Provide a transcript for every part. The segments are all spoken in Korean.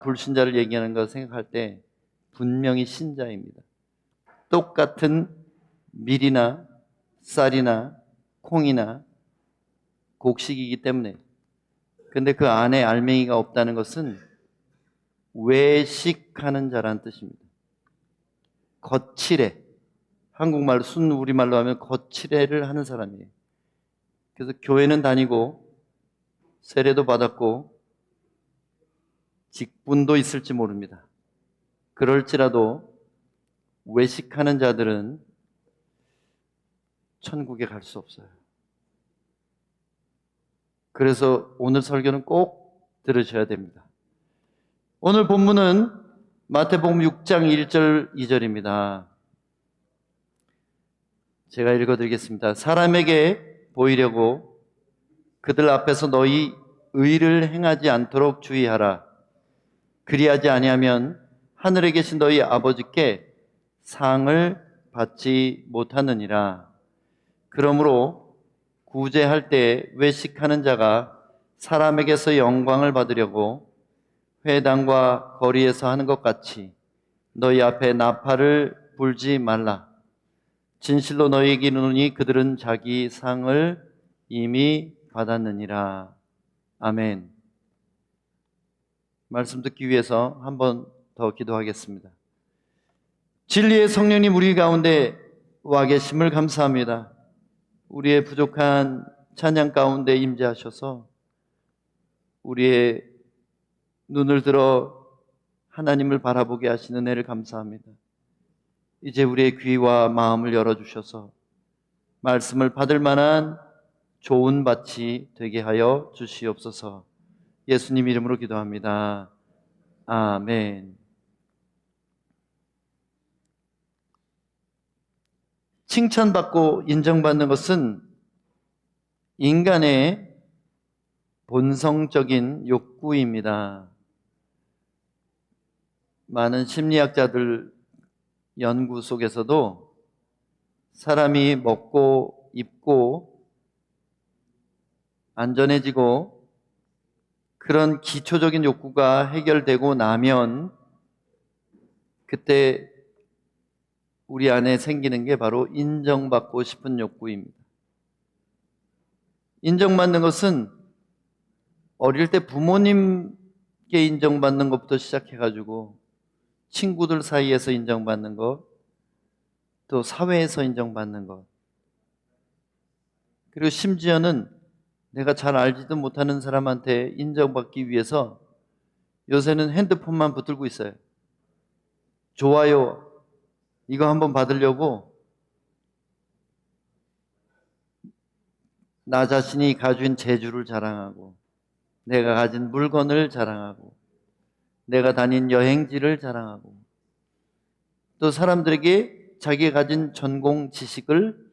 불신자를 얘기하는 거 생각할 때 분명히 신자입니다. 똑같은 밀이나 쌀이나 콩이나 곡식이기 때문에. 근데 그 안에 알맹이가 없다는 것은 외식하는 자라는 뜻입니다. 거칠해. 한국말로, 순 우리말로 하면 거칠해를 하는 사람이에요. 그래서 교회는 다니고 세례도 받았고 직분도 있을지 모릅니다. 그럴지라도 외식하는 자들은 천국에 갈 수 없어요. 그래서 오늘 설교는 꼭 들으셔야 됩니다. 오늘 본문은 마태복음 6장 1절 2절입니다. 제가 읽어드리겠습니다. 사람에게 보이려고 그들 앞에서 너희 의를 행하지 않도록 주의하라. 그리하지 아니하면 하늘에 계신 너희 아버지께 상을 받지 못하느니라. 그러므로 구제할 때 외식하는 자가 사람에게서 영광을 받으려고 회당과 거리에서 하는 것 같이 너희 앞에 나팔을 불지 말라. 진실로 너희에게 이르노니 그들은 자기 상을 이미 받았느니라. 아멘. 말씀 듣기 위해서 한 번 더 기도하겠습니다. 진리의 성령님 우리 가운데 와 계심을 감사합니다. 우리의 부족한 찬양 가운데 임재하셔서 우리의 눈을 들어 하나님을 바라보게 하시는 은혜를 감사합니다. 이제 우리의 귀와 마음을 열어주셔서 말씀을 받을 만한 좋은 밭이 되게 하여 주시옵소서. 예수님 이름으로 기도합니다. 아멘. 칭찬받고 인정받는 것은 인간의 본성적인 욕구입니다. 많은 심리학자들 연구 속에서도 사람이 먹고 입고 안전해지고 그런 기초적인 욕구가 해결되고 나면 그때 우리 안에 생기는 게 바로 인정받고 싶은 욕구입니다. 인정받는 것은 어릴 때 부모님께 인정받는 것부터 시작해가지고 친구들 사이에서 인정받는 것, 또 사회에서 인정받는 것, 그리고 심지어는 내가 잘 알지도 못하는 사람한테 인정받기 위해서 요새는 핸드폰만 붙들고 있어요. 좋아요 이거 한번 받으려고 나 자신이 가진 재주를 자랑하고 내가 가진 물건을 자랑하고 내가 다닌 여행지를 자랑하고 또 사람들에게 자기가 가진 전공 지식을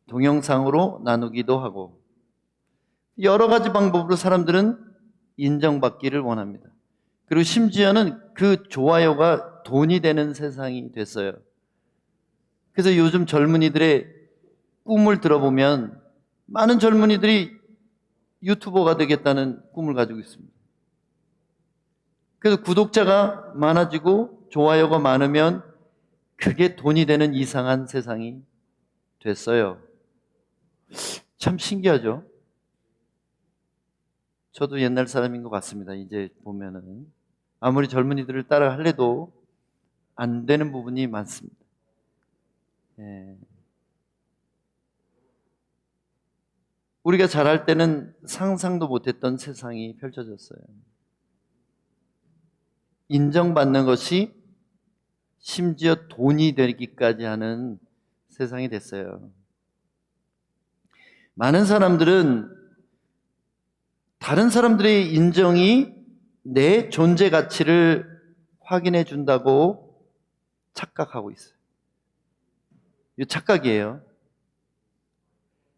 동영상으로 나누기도 하고 여러 가지 방법으로 사람들은 인정받기를 원합니다. 그리고 심지어는 그 좋아요가 돈이 되는 세상이 됐어요. 그래서 요즘 젊은이들의 꿈을 들어보면 많은 젊은이들이 유튜버가 되겠다는 꿈을 가지고 있습니다. 그래서 구독자가 많아지고 좋아요가 많으면 그게 돈이 되는 이상한 세상이 됐어요. 참 신기하죠? 저도 옛날 사람인 것 같습니다. 이제 보면은 아무리 젊은이들을 따라 하려도 안 되는 부분이 많습니다. 예. 우리가 잘할 때는 상상도 못했던 세상이 펼쳐졌어요. 인정받는 것이 심지어 돈이 되기까지 하는 세상이 됐어요. 많은 사람들은 다른 사람들의 인정이 내 존재 가치를 확인해 준다고 착각하고 있어요. 이 착각이에요.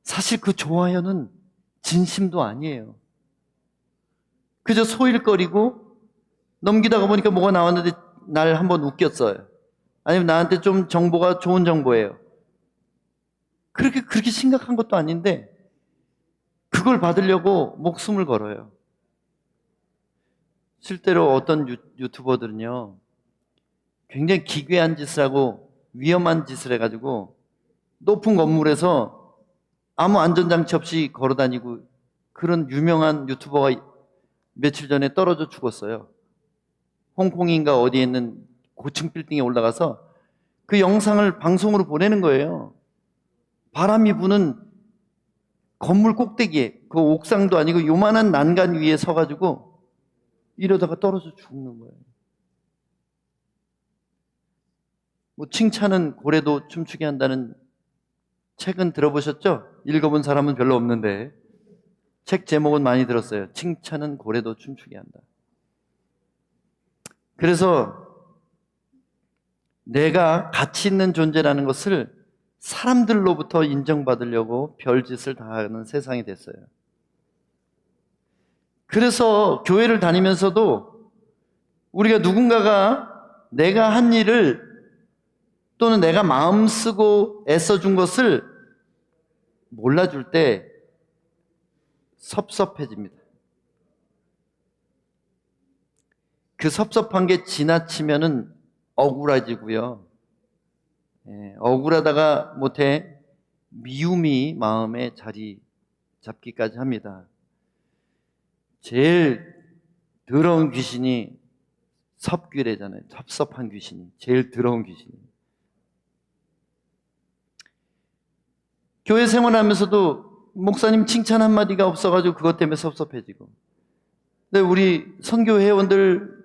사실 그 좋아요는 진심도 아니에요. 그저 소일거리고 넘기다가 보니까 뭐가 나왔는데 날 한번 웃겼어요. 아니면 나한테 좀 정보가 좋은 정보예요. 그렇게 심각한 것도 아닌데 그걸 받으려고 목숨을 걸어요. 실제로 어떤 유튜버들은요, 굉장히 기괴한 짓을 하고 위험한 짓을 해가지고 높은 건물에서 아무 안전장치 없이 걸어다니고, 그런 유명한 유튜버가 며칠 전에 떨어져 죽었어요. 홍콩인가 어디에 있는 고층 빌딩에 올라가서 그 영상을 방송으로 보내는 거예요. 바람이 부는 건물 꼭대기에, 그 옥상도 아니고 요만한 난간 위에 서가지고 이러다가 떨어져 죽는 거예요. 뭐 칭찬은 고래도 춤추게 한다는 책은 들어보셨죠? 읽어본 사람은 별로 없는데 책 제목은 많이 들었어요. 칭찬은 고래도 춤추게 한다. 그래서 내가 가치 있는 존재라는 것을 사람들로부터 인정받으려고 별짓을 다 하는 세상이 됐어요. 그래서 교회를 다니면서도 우리가 누군가가 내가 한 일을 또는 내가 마음 쓰고 애써준 것을 몰라줄 때 섭섭해집니다. 그 섭섭한 게 지나치면은 억울해지고요. 억울하다가 못해 미움이 마음에 자리 잡기까지 합니다. 제일 더러운 귀신이 섭귀래잖아요. 섭섭한 귀신이 제일 더러운 귀신이. 교회 생활하면서도 목사님 칭찬 한마디가 없어가지고 그것 때문에 섭섭해지고, 근데 우리 선교 회원들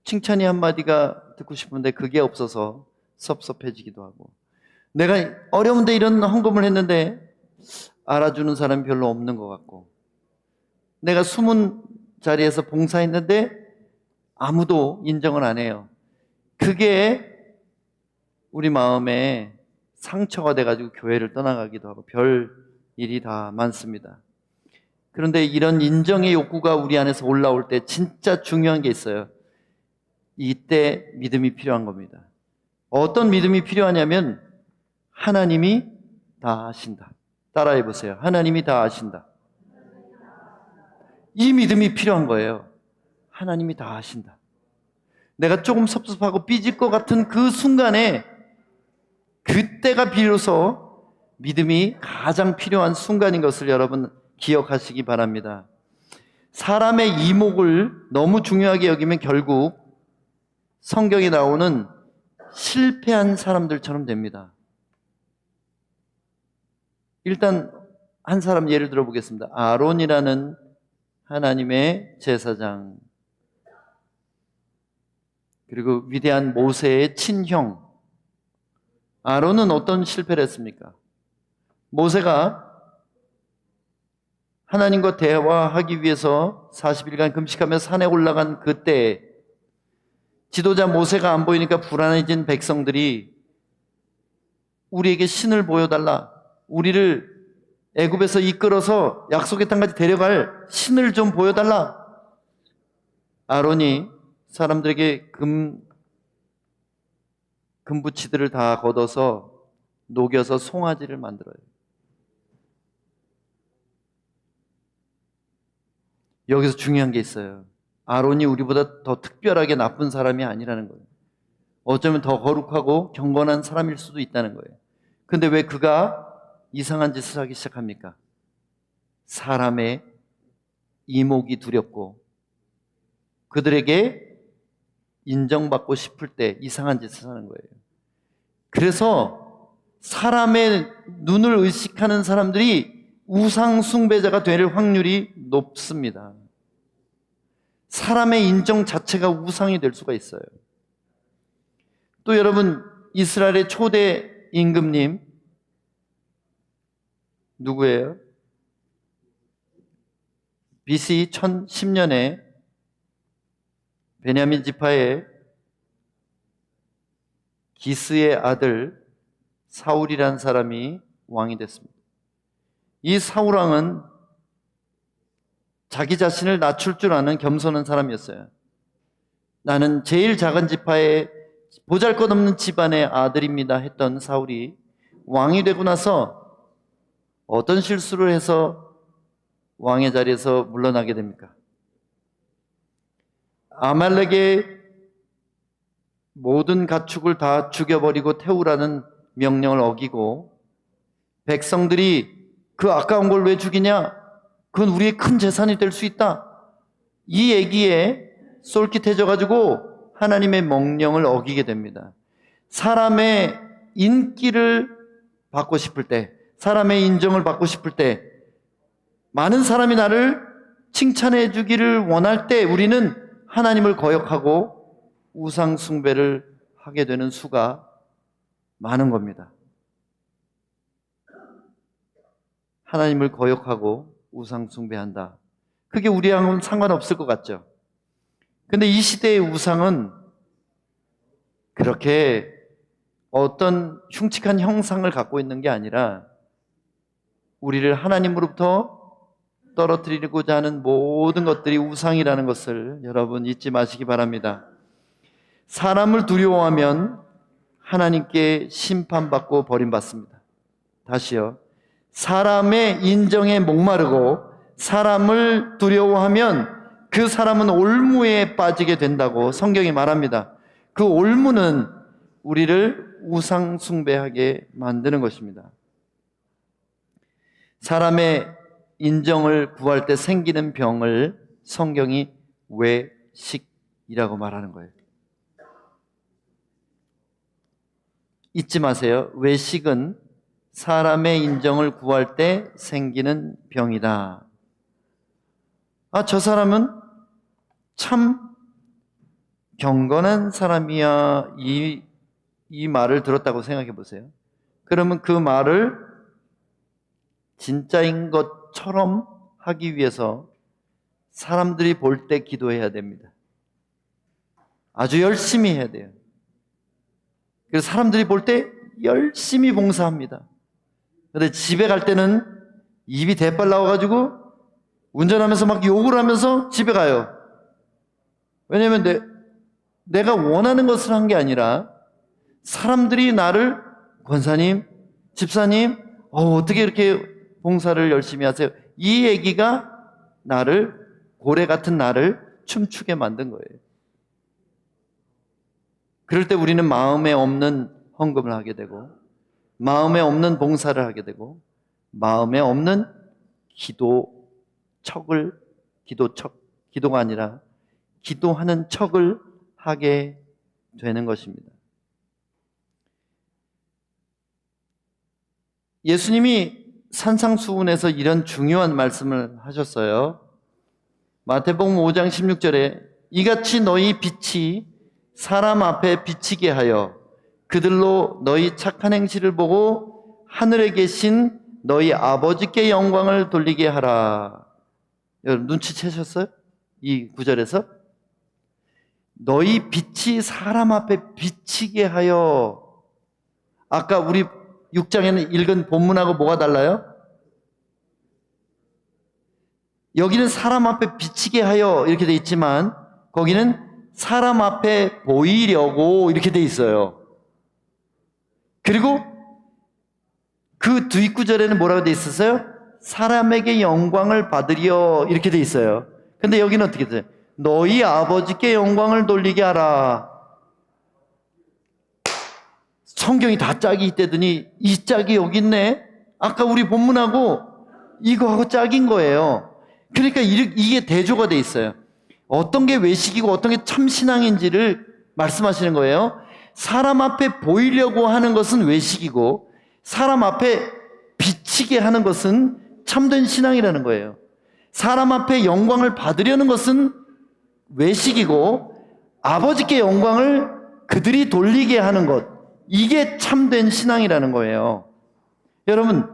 칭찬이 한마디가 듣고 싶은데 그게 없어서 섭섭해지기도 하고, 내가 어려운데 이런 헌금을 했는데 알아주는 사람이 별로 없는 것 같고, 내가 숨은 자리에서 봉사했는데 아무도 인정을 안 해요. 그게 우리 마음에 상처가 돼가지고 교회를 떠나가기도 하고 별 일이 다 많습니다. 그런데 이런 인정의 욕구가 우리 안에서 올라올 때 진짜 중요한 게 있어요. 이때 믿음이 필요한 겁니다. 어떤 믿음이 필요하냐면 하나님이 다 아신다. 따라해 보세요. 하나님이 다 아신다. 이 믿음이 필요한 거예요. 하나님이 다 아신다. 내가 조금 섭섭하고 삐질 것 같은 그 순간에, 그때가 비로소 믿음이 가장 필요한 순간인 것을 여러분 기억하시기 바랍니다. 사람의 이목을 너무 중요하게 여기면 결국 성경에 나오는 실패한 사람들처럼 됩니다. 일단 한 사람 예를 들어보겠습니다. 아론이라는 하나님의 제사장, 그리고 위대한 모세의 친형. 아론은 어떤 실패를 했습니까? 모세가 하나님과 대화하기 위해서 40일간 금식하며 산에 올라간 그때, 지도자 모세가 안 보이니까 불안해진 백성들이 우리에게 신을 보여달라, 우리를 애굽에서 이끌어서 약속의 땅까지 데려갈 신을 좀 보여달라. 아론이 사람들에게 금부치들을 다 걷어서 녹여서 송아지를 만들어요. 여기서 중요한 게 있어요. 아론이 우리보다 더 특별하게 나쁜 사람이 아니라는 거예요. 어쩌면 더 거룩하고 경건한 사람일 수도 있다는 거예요. 근데 왜 그가 이상한 짓을 하기 시작합니까? 사람의 이목이 두렵고 그들에게 인정받고 싶을 때 이상한 짓을 하는 거예요. 그래서 사람의 눈을 의식하는 사람들이 우상 숭배자가 될 확률이 높습니다. 사람의 인정 자체가 우상이 될 수가 있어요. 또 여러분, 이스라엘의 초대 임금님 누구예요? BC 1010년에 베냐민 지파의 기스의 아들 사울이라는 사람이 왕이 됐습니다. 이 사울 왕은 자기 자신을 낮출 줄 아는 겸손한 사람이었어요. 나는 제일 작은 지파의 보잘것없는 집안의 아들입니다 했던 사울이 왕이 되고 나서 어떤 실수를 해서 왕의 자리에서 물러나게 됩니까? 아말렉의 모든 가축을 다 죽여버리고 태우라는 명령을 어기고 백성들이 그 아까운 걸 왜 죽이냐? 그건 우리의 큰 재산이 될 수 있다. 이 얘기에 쏠깃해져가지고 하나님의 명령을 어기게 됩니다. 사람의 인기를 받고 싶을 때, 사람의 인정을 받고 싶을 때, 많은 사람이 나를 칭찬해 주기를 원할 때 우리는 하나님을 거역하고 우상 숭배를 하게 되는 수가 많은 겁니다. 하나님을 거역하고 우상 숭배한다. 그게 우리랑은 상관없을 것 같죠. 근데 이 시대의 우상은 그렇게 어떤 흉측한 형상을 갖고 있는 게 아니라 우리를 하나님으로부터 떨어뜨리고자 하는 모든 것들이 우상이라는 것을 여러분 잊지 마시기 바랍니다. 사람을 두려워하면 하나님께 심판받고 버림받습니다. 다시요. 사람의 인정에 목마르고 사람을 두려워하면 그 사람은 올무에 빠지게 된다고 성경이 말합니다. 그 올무는 우리를 우상 숭배하게 만드는 것입니다. 사람의 인정을 구할 때 생기는 병을 성경이 외식이라고 말하는 거예요. 잊지 마세요. 외식은 사람의 인정을 구할 때 생기는 병이다. 저 사람은 참 경건한 사람이야. 이 말을 들었다고 생각해 보세요. 그러면 그 말을 진짜인 것처럼 하기 위해서 사람들이 볼 때 기도해야 됩니다. 아주 열심히 해야 돼요. 그래서 사람들이 볼 때 열심히 봉사합니다. 근데 집에 갈 때는 입이 대빨 나와가지고 운전하면서 막 욕을 하면서 집에 가요. 왜냐면 내가 원하는 것을 한 게 아니라 사람들이 나를 권사님, 집사님, 어떻게 이렇게 봉사를 열심히 하세요? 이 얘기가 고래 같은 나를 춤추게 만든 거예요. 그럴 때 우리는 마음에 없는 헌금을 하게 되고 마음에 없는 봉사를 하게 되고 마음에 없는 기도가 아니라 기도하는 척을 하게 되는 것입니다. 예수님이 산상수훈에서 이런 중요한 말씀을 하셨어요. 마태복음 5장 16절에 이같이 너희 빛이 사람 앞에 비치게 하여 그들로 너희 착한 행실을 보고 하늘에 계신 너희 아버지께 영광을 돌리게 하라. 여러분 눈치채셨어요? 이 구절에서 너희 빛이 사람 앞에 비치게 하여. 아까 우리 6장에는 읽은 본문하고 뭐가 달라요? 여기는 사람 앞에 비치게 하여 이렇게 돼 있지만 거기는 사람 앞에 보이려고 이렇게 돼 있어요. 그리고 그 뒷구절에는 뭐라고 돼 있었어요? 사람에게 영광을 받으려 이렇게 돼 있어요. 근데 여기는 어떻게 돼요? 너희 아버지께 영광을 돌리게 하라. 성경이 다 짝이 있대더니 이 짝이 여기 있네. 아까 우리 본문하고 이거하고 짝인 거예요. 그러니까 이게 대조가 돼 있어요. 어떤 게 외식이고 어떤 게 참신앙인지를 말씀하시는 거예요. 사람 앞에 보이려고 하는 것은 외식이고 사람 앞에 비치게 하는 것은 참된 신앙이라는 거예요. 사람 앞에 영광을 받으려는 것은 외식이고 아버지께 영광을 그들이 돌리게 하는 것, 이게 참된 신앙이라는 거예요. 여러분,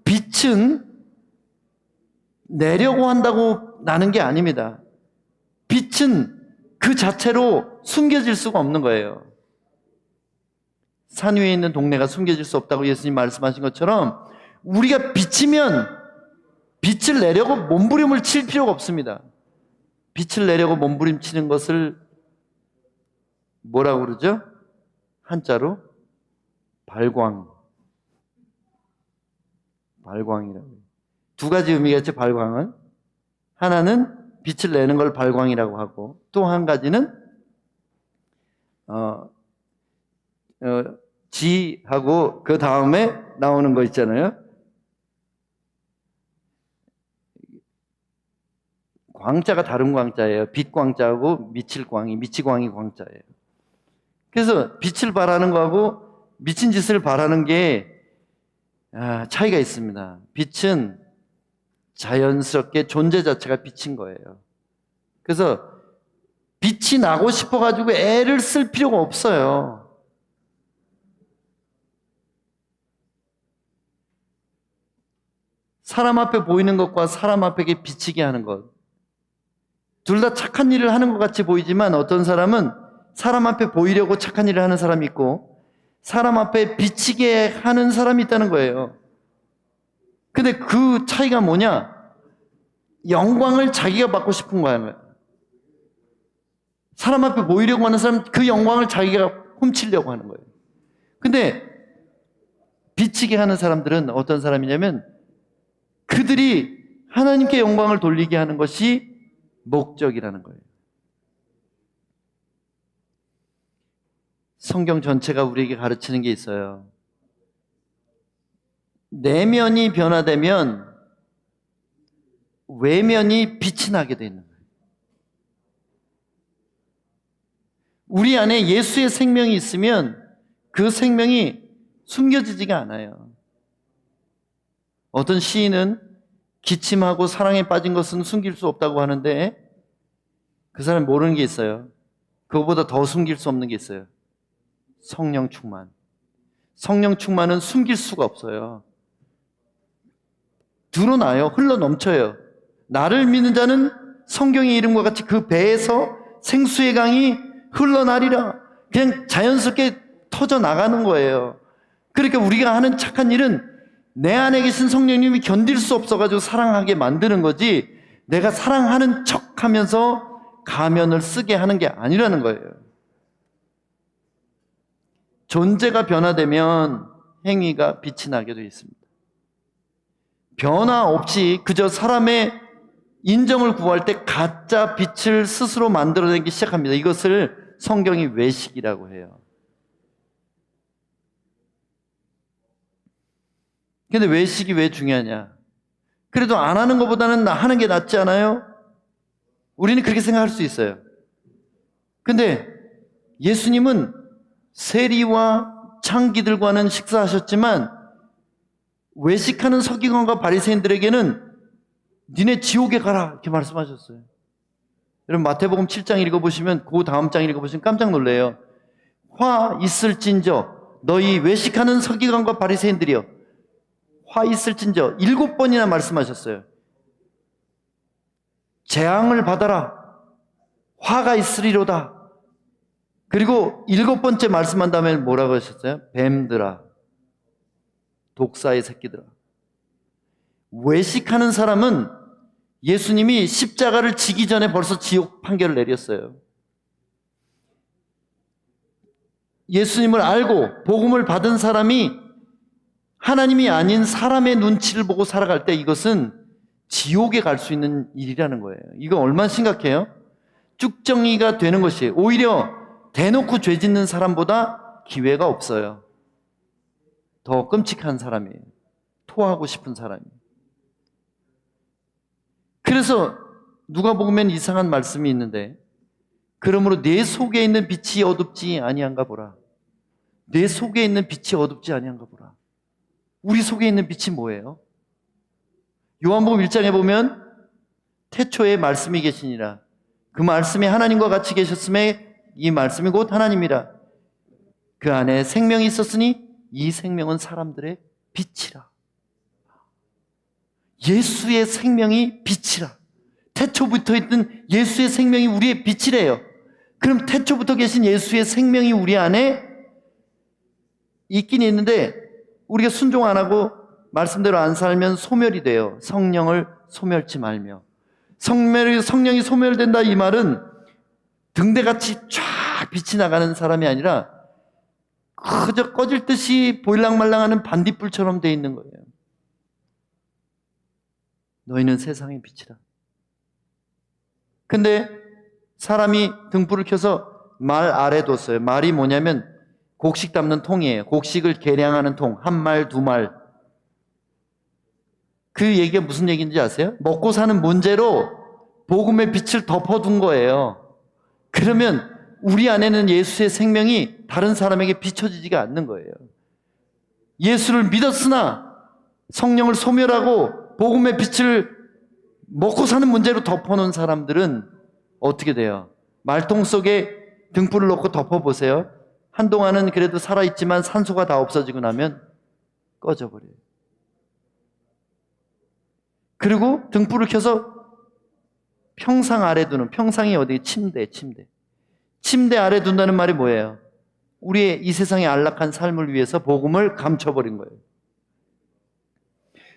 빛은 내려고 한다고 나는 게 아닙니다. 빛은 그 자체로 숨겨질 수가 없는 거예요. 산 위에 있는 동네가 숨겨질 수 없다고 예수님 말씀하신 것처럼 우리가 비치면 빛을 내려고 몸부림을 칠 필요가 없습니다. 빛을 내려고 몸부림치는 것을 뭐라고 그러죠? 한자로 발광이라고. 두 가지 의미가 있죠. 발광은 하나는 빛을 내는 걸 발광이라고 하고, 또 한 가지는 지하고 그 다음에 나오는 거 있잖아요. 광자가 다른 광자예요. 빛 광자하고 미치광이 광자예요. 그래서 빛을 발하는 거하고 미친 짓을 발하는 게 차이가 있습니다. 빛은 자연스럽게 존재 자체가 빛인 거예요. 그래서 빛이 나고 싶어가지고 애를 쓸 필요가 없어요. 사람 앞에 보이는 것과 사람 앞에 비치게 하는 것, 둘 다 착한 일을 하는 것 같이 보이지만 어떤 사람은 사람 앞에 보이려고 착한 일을 하는 사람이 있고 사람 앞에 비치게 하는 사람이 있다는 거예요. 근데 그 차이가 뭐냐? 영광을 자기가 받고 싶은 거예요. 사람 앞에 보이려고 하는 사람, 그 영광을 자기가 훔치려고 하는 거예요. 근데 비치게 하는 사람들은 어떤 사람이냐면 그들이 하나님께 영광을 돌리게 하는 것이 목적이라는 거예요. 성경 전체가 우리에게 가르치는 게 있어요. 내면이 변화되면 외면이 빛이 나게 되는 거예요. 우리 안에 예수의 생명이 있으면 그 생명이 숨겨지지가 않아요. 어떤 시인은 기침하고 사랑에 빠진 것은 숨길 수 없다고 하는데 그 사람이 모르는 게 있어요. 그거보다 더 숨길 수 없는 게 있어요. 성령 충만. 성령 충만은 숨길 수가 없어요. 드러나요. 흘러 넘쳐요. 나를 믿는 자는 성경의 이름과 같이 그 배에서 생수의 강이 흘러나리라. 그냥 자연스럽게 터져 나가는 거예요. 그러니까 우리가 하는 착한 일은 내 안에 계신 성령님이 견딜 수 없어가지고 사랑하게 만드는 거지 내가 사랑하는 척 하면서 가면을 쓰게 하는 게 아니라는 거예요. 존재가 변화되면 행위가 빛이 나게 되어 있습니다. 변화 없이 그저 사람의 인정을 구할 때 가짜 빛을 스스로 만들어내기 시작합니다. 이것을 성경이 외식이라고 해요. 근데 외식이 왜 중요하냐? 그래도 안 하는 것보다는 하는 게 낫지 않아요? 우리는 그렇게 생각할 수 있어요. 근데 예수님은 세리와 창기들과는 식사하셨지만 외식하는 서기관과 바리새인들에게는 니네 지옥에 가라 이렇게 말씀하셨어요. 여러분 마태복음 7장 읽어보시면 그 다음 장 읽어보시면 깜짝 놀래요. 화 있을진저 너희 외식하는 서기관과 바리새인들이여 화 있을진저 7번이나 말씀하셨어요. 재앙을 받아라. 화가 있으리로다. 그리고 7번째 말씀한 다음에 뭐라고 하셨어요? 뱀들아, 독사의 새끼들아. 외식하는 사람은 예수님이 십자가를 지기 전에 벌써 지옥 판결을 내렸어요. 예수님을 알고 복음을 받은 사람이 하나님이 아닌 사람의 눈치를 보고 살아갈 때 이것은 지옥에 갈 수 있는 일이라는 거예요. 이거 얼마나 심각해요? 쭉정이가 되는 것이에요. 오히려 대놓고 죄 짓는 사람보다 기회가 없어요. 더 끔찍한 사람이에요. 토하고 싶은 사람이에요. 그래서 누가복음엔 이상한 말씀이 있는데 그러므로 내 속에 있는 빛이 어둡지 아니한가 보라. 내 속에 있는 빛이 어둡지 아니한가 보라. 우리 속에 있는 빛이 뭐예요? 요한복음 1장에 보면 태초에 말씀이 계시니라. 그 말씀이 하나님과 같이 계셨음에 이 말씀이 곧 하나님이라. 그 안에 생명이 있었으니 이 생명은 사람들의 빛이라. 예수의 생명이 빛이라. 태초부터 있던 예수의 생명이 우리의 빛이래요. 그럼 태초부터 계신 예수의 생명이 우리 안에 있긴 있는데 우리가 순종 안 하고 말씀대로 안 살면 소멸이 돼요. 성령을 소멸치 말며. 성령이 소멸된다 이 말은 등대같이 쫙 빛이 나가는 사람이 아니라 그저 꺼질 듯이 보일랑말랑하는 반딧불처럼 돼 있는 거예요. 너희는 세상의 빛이라. 근데 사람이 등불을 켜서 말 아래 뒀어요. 말이 뭐냐면 곡식 담는 통이에요. 곡식을 계량하는 통. 한 말, 두 말. 그 얘기가 무슨 얘기인지 아세요? 먹고 사는 문제로 복음의 빛을 덮어둔 거예요. 그러면 우리 안에는 예수의 생명이 다른 사람에게 비춰지지가 않는 거예요. 예수를 믿었으나 성령을 소멸하고 복음의 빛을 먹고 사는 문제로 덮어놓은 사람들은 어떻게 돼요? 말통 속에 등불을 놓고 덮어보세요. 한동안은 그래도 살아있지만 산소가 다 없어지고 나면 꺼져버려요. 그리고 등불을 켜서 평상 아래 두는, 평상이 어디? 침대 아래 둔다는 말이 뭐예요? 우리의 이 세상의 안락한 삶을 위해서 복음을 감춰버린 거예요.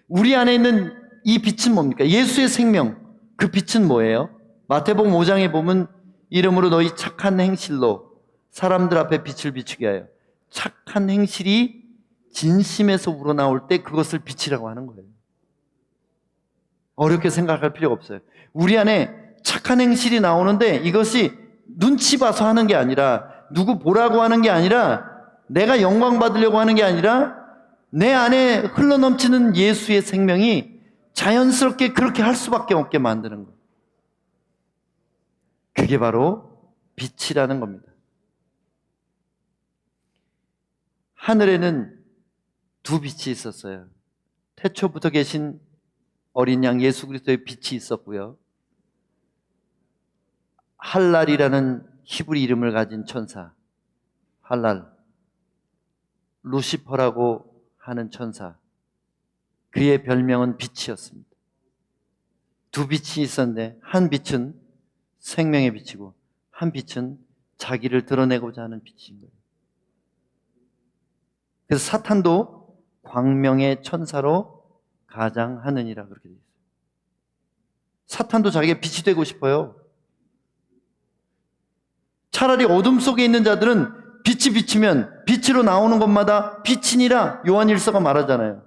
우리 안에 있는 이 빛은 뭡니까? 예수의 생명. 그 빛은 뭐예요? 마태복음 5장에 보면 이름으로 너희 착한 행실로 사람들 앞에 빛을 비추게 하여. 착한 행실이 진심에서 우러나올 때 그것을 빛이라고 하는 거예요. 어렵게 생각할 필요가 없어요. 우리 안에 착한 행실이 나오는데 이것이 눈치 봐서 하는 게 아니라, 누구 보라고 하는 게 아니라, 내가 영광 받으려고 하는 게 아니라, 내 안에 흘러넘치는 예수의 생명이 자연스럽게 그렇게 할 수밖에 없게 만드는 거예요. 그게 바로 빛이라는 겁니다. 하늘에는 두 빛이 있었어요. 태초부터 계신 어린 양 예수 그리스도의 빛이 있었고요. 할랄이라는 히브리 이름을 가진 천사, 할랄, 루시퍼라고 하는 천사, 그의 별명은 빛이었습니다. 두 빛이 있었는데 한 빛은 생명의 빛이고 한 빛은 자기를 드러내고자 하는 빛인 거예요. 그래서 사탄도 광명의 천사로 가장하느니라 그렇게 되어 있어요. 사탄도 자기가 빛이 되고 싶어요. 차라리 어둠 속에 있는 자들은 빛이 비치면 빛으로 나오는 것마다 빛이니라 요한일서가 말하잖아요.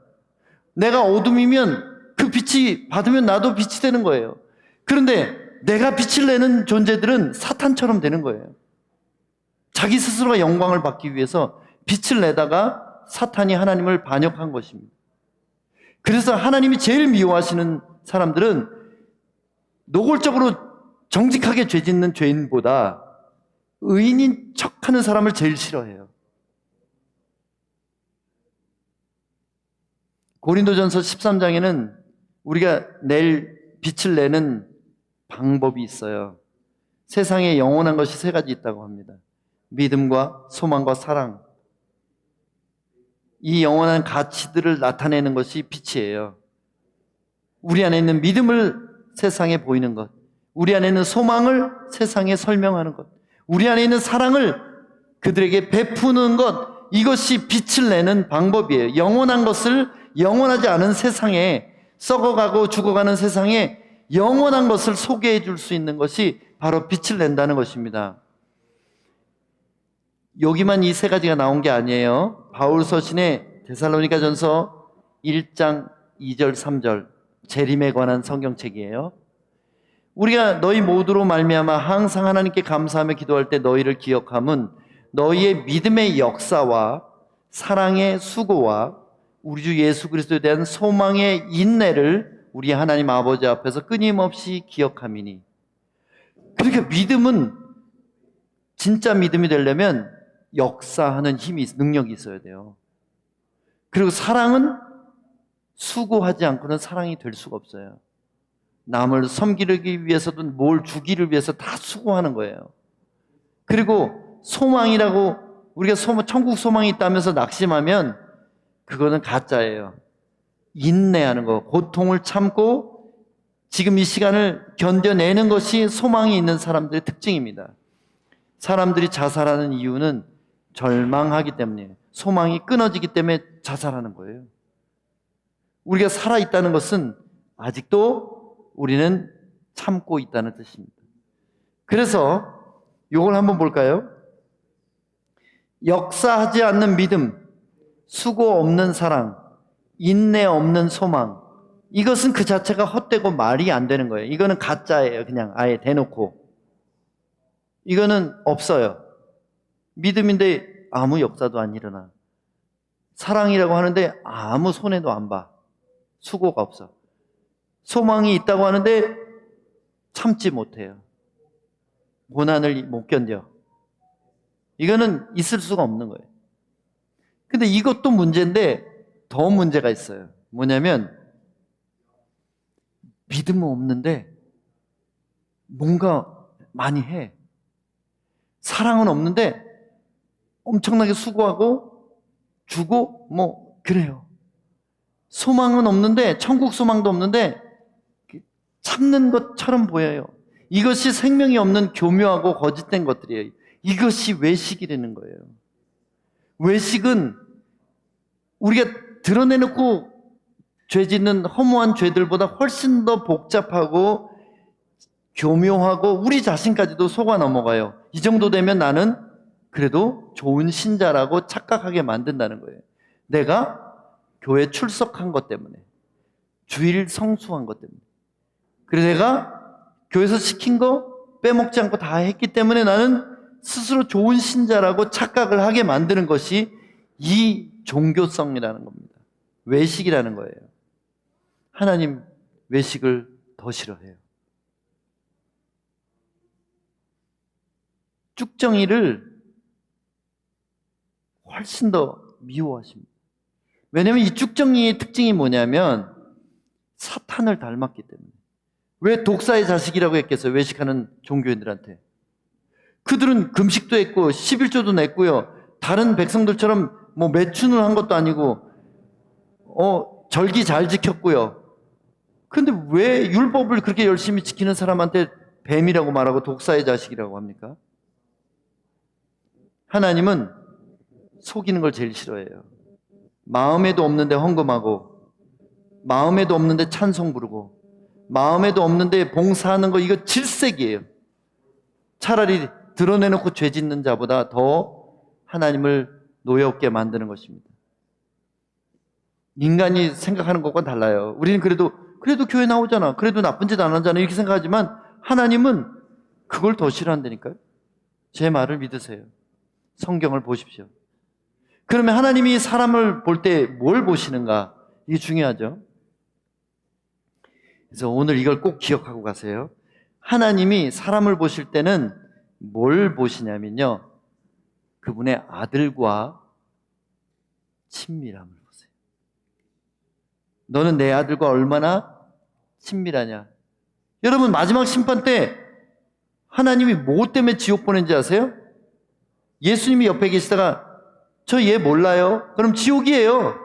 내가 어둠이면 그 빛이 받으면 나도 빛이 되는 거예요. 그런데 내가 빛을 내는 존재들은 사탄처럼 되는 거예요. 자기 스스로가 영광을 받기 위해서 빛을 내다가 사탄이 하나님을 반역한 것입니다. 그래서 하나님이 제일 미워하시는 사람들은 노골적으로 정직하게 죄 짓는 죄인보다 의인인 척하는 사람을 제일 싫어해요. 고린도전서 13장에는 우리가 빛을 내는 방법이 있어요. 세상에 영원한 것이 세 가지 있다고 합니다. 믿음과 소망과 사랑. 이 영원한 가치들을 나타내는 것이 빛이에요. 우리 안에 있는 믿음을 세상에 보이는 것, 우리 안에 있는 소망을 세상에 설명하는 것, 우리 안에 있는 사랑을 그들에게 베푸는 것, 이것이 빛을 내는 방법이에요. 영원한 것을 영원하지 않은 세상에, 썩어가고 죽어가는 세상에 영원한 것을 소개해 줄 수 있는 것이 바로 빛을 낸다는 것입니다. 여기만 이 세 가지가 나온 게 아니에요. 바울 서신의 데살로니가전서 1장 2절 3절 재림에 관한 성경책이에요. 우리가 너희 모두로 말미암아 항상 하나님께 감사하며 기도할 때 너희를 기억함은 너희의 믿음의 역사와 사랑의 수고와 우리 주 예수 그리스도에 대한 소망의 인내를 우리 하나님 아버지 앞에서 끊임없이 기억함이니. 그러니까 믿음은, 진짜 믿음이 되려면 역사하는 힘이, 능력이 있어야 돼요. 그리고 사랑은 수고하지 않고는 사랑이 될 수가 없어요. 남을 섬기기 위해서도 뭘 주기를 위해서 다 수고하는 거예요. 그리고 소망이라고, 우리가 천국 소망이 있다면서 낙심하면 그거는 가짜예요. 인내하는 거, 고통을 참고 지금 이 시간을 견뎌내는 것이 소망이 있는 사람들의 특징입니다. 사람들이 자살하는 이유는 절망하기 때문이에요. 소망이 끊어지기 때문에 자살하는 거예요. 우리가 살아있다는 것은 아직도 우리는 참고 있다는 뜻입니다. 그래서 이걸 한번 볼까요? 역사하지 않는 믿음, 수고 없는 사랑, 인내 없는 소망, 이것은 그 자체가 헛되고 말이 안 되는 거예요. 이거는 가짜예요. 그냥 아예 대놓고. 이거는 없어요. 믿음인데 아무 역사도 안 일어나. 사랑이라고 하는데 아무 손해도 안 봐. 수고가 없어. 소망이 있다고 하는데 참지 못해요. 고난을 못 견뎌. 이거는 있을 수가 없는 거예요. 근데 이것도 문제인데 더 문제가 있어요. 뭐냐면 믿음은 없는데 뭔가 많이 해. 사랑은 없는데 엄청나게 수고하고 주고 뭐 그래요. 소망은 없는데 천국 소망도 없는데 참는 것처럼 보여요. 이것이 생명이 없는 교묘하고 거짓된 것들이에요. 이것이 외식이라는 거예요. 외식은 우리가 드러내놓고 죄 짓는 허무한 죄들보다 훨씬 더 복잡하고 교묘하고 우리 자신까지도 속아 넘어가요. 이 정도 되면 나는 그래도 좋은 신자라고 착각하게 만든다는 거예요. 내가 교회 출석한 것 때문에, 주일 성수한 것 때문에, 그래서 내가 교회에서 시킨 거 빼먹지 않고 다 했기 때문에 나는 스스로 좋은 신자라고 착각을 하게 만드는 것이 이 종교성이라는 겁니다. 외식이라는 거예요. 하나님 외식을 더 싫어해요. 쭉정이를 훨씬 더 미워하십니다. 왜냐하면 이 쭉정이의 특징이 뭐냐면 사탄을 닮았기 때문에. 왜 독사의 자식이라고 했겠어요? 외식하는 종교인들한테. 그들은 금식도 했고 11조도 냈고요. 다른 백성들처럼 뭐 매춘을 한 것도 아니고 절기 잘 지켰고요. 근데 왜 율법을 그렇게 열심히 지키는 사람한테 뱀이라고 말하고 독사의 자식이라고 합니까? 하나님은 속이는 걸 제일 싫어해요. 마음에도 없는데 헌금하고, 마음에도 없는데 찬송 부르고, 마음에도 없는데 봉사하는 거, 이거 질색이에요. 차라리 드러내놓고 죄 짓는 자보다 더 하나님을 노여없게 만드는 것입니다. 인간이 생각하는 것과 달라요. 우리는 그래도 교회 나오잖아, 그래도 나쁜 짓 안 하잖아, 이렇게 생각하지만 하나님은 그걸 더 싫어한다니까요. 제 말을 믿으세요. 성경을 보십시오. 그러면 하나님이 사람을 볼 때 뭘 보시는가? 이게 중요하죠. 그래서 오늘 이걸 꼭 기억하고 가세요. 하나님이 사람을 보실 때는 뭘 보시냐면요, 그분의 아들과 친밀함을 보세요. 너는 내 아들과 얼마나 친밀하냐? 여러분, 마지막 심판 때 하나님이 뭐 때문에 지옥 보낸지 아세요? 예수님이 옆에 계시다가 저 얘 몰라요? 그럼 지옥이에요.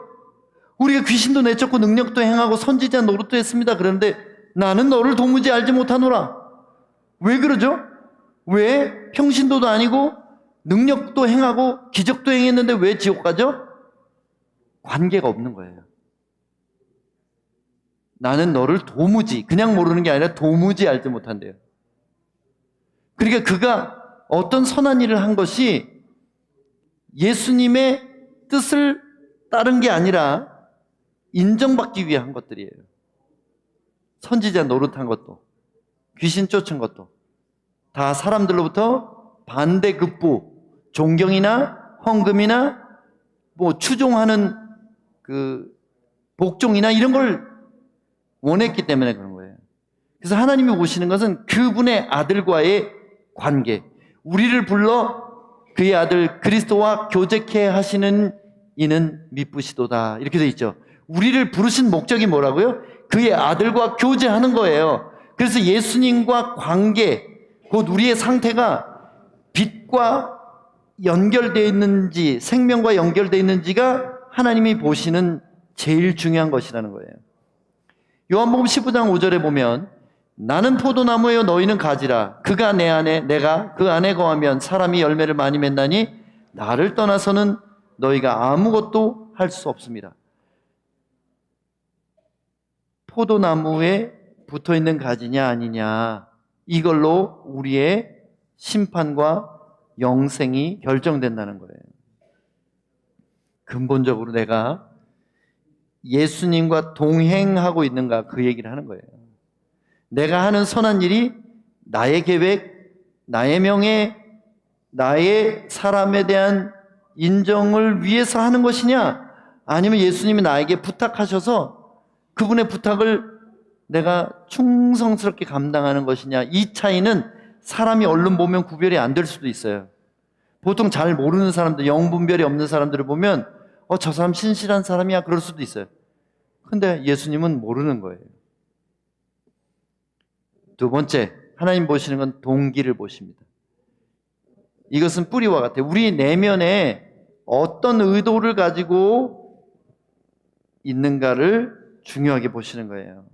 우리가 귀신도 내쫓고 능력도 행하고 선지자 노릇도 했습니다. 그런데 나는 너를 도무지 알지 못하노라. 왜 그러죠? 왜 평신도도 아니고 능력도 행하고 기적도 행했는데 왜 지옥 가죠? 관계가 없는 거예요. 나는 너를 도무지, 그냥 모르는 게 아니라 도무지 알지 못한대요. 그러니까 그가 어떤 선한 일을 한 것이 예수님의 뜻을 따른 게 아니라 인정받기 위한 것들이에요. 선지자 노릇한 것도, 귀신 쫓은 것도 다 사람들로부터 반대급부, 존경이나 헌금이나 뭐 추종하는 그 복종이나 이런 걸 원했기 때문에 그런 거예요. 그래서 하나님이 보시는 것은 그분의 아들과의 관계, 우리를 불러 그의 아들 그리스도와 교제케 하시는 이는 미쁘시도다, 이렇게 돼 있죠. 우리를 부르신 목적이 뭐라고요? 그의 아들과 교제하는 거예요. 그래서 예수님과 관계, 곧 우리의 상태가 빛과 연결되어 있는지, 생명과 연결되어 있는지가 하나님이 보시는 제일 중요한 것이라는 거예요. 요한복음 15장 5절에 보면 나는 포도나무예요, 너희는 가지라. 그가 내 안에, 내가 그 안에 거하면 사람이 열매를 많이 맺나니 나를 떠나서는 너희가 아무것도 할 수 없습니다. 포도나무에 붙어있는 가지냐 아니냐, 이걸로 우리의 심판과 영생이 결정된다는 거예요. 근본적으로 내가 예수님과 동행하고 있는가, 그 얘기를 하는 거예요. 내가 하는 선한 일이 나의 계획, 나의 명예, 나의 사람에 대한 인정을 위해서 하는 것이냐, 아니면 예수님이 나에게 부탁하셔서 그분의 부탁을 내가 충성스럽게 감당하는 것이냐. 이 차이는 사람이 얼른 보면 구별이 안 될 수도 있어요. 보통 잘 모르는 사람들, 영분별이 없는 사람들을 보면 저 사람 신실한 사람이야, 그럴 수도 있어요. 근데 예수님은 모르는 거예요. 두 번째, 하나님 보시는 건 동기를 보십니다. 이것은 뿌리와 같아요. 우리 내면에 어떤 의도를 가지고 있는가를 중요하게 보시는 거예요.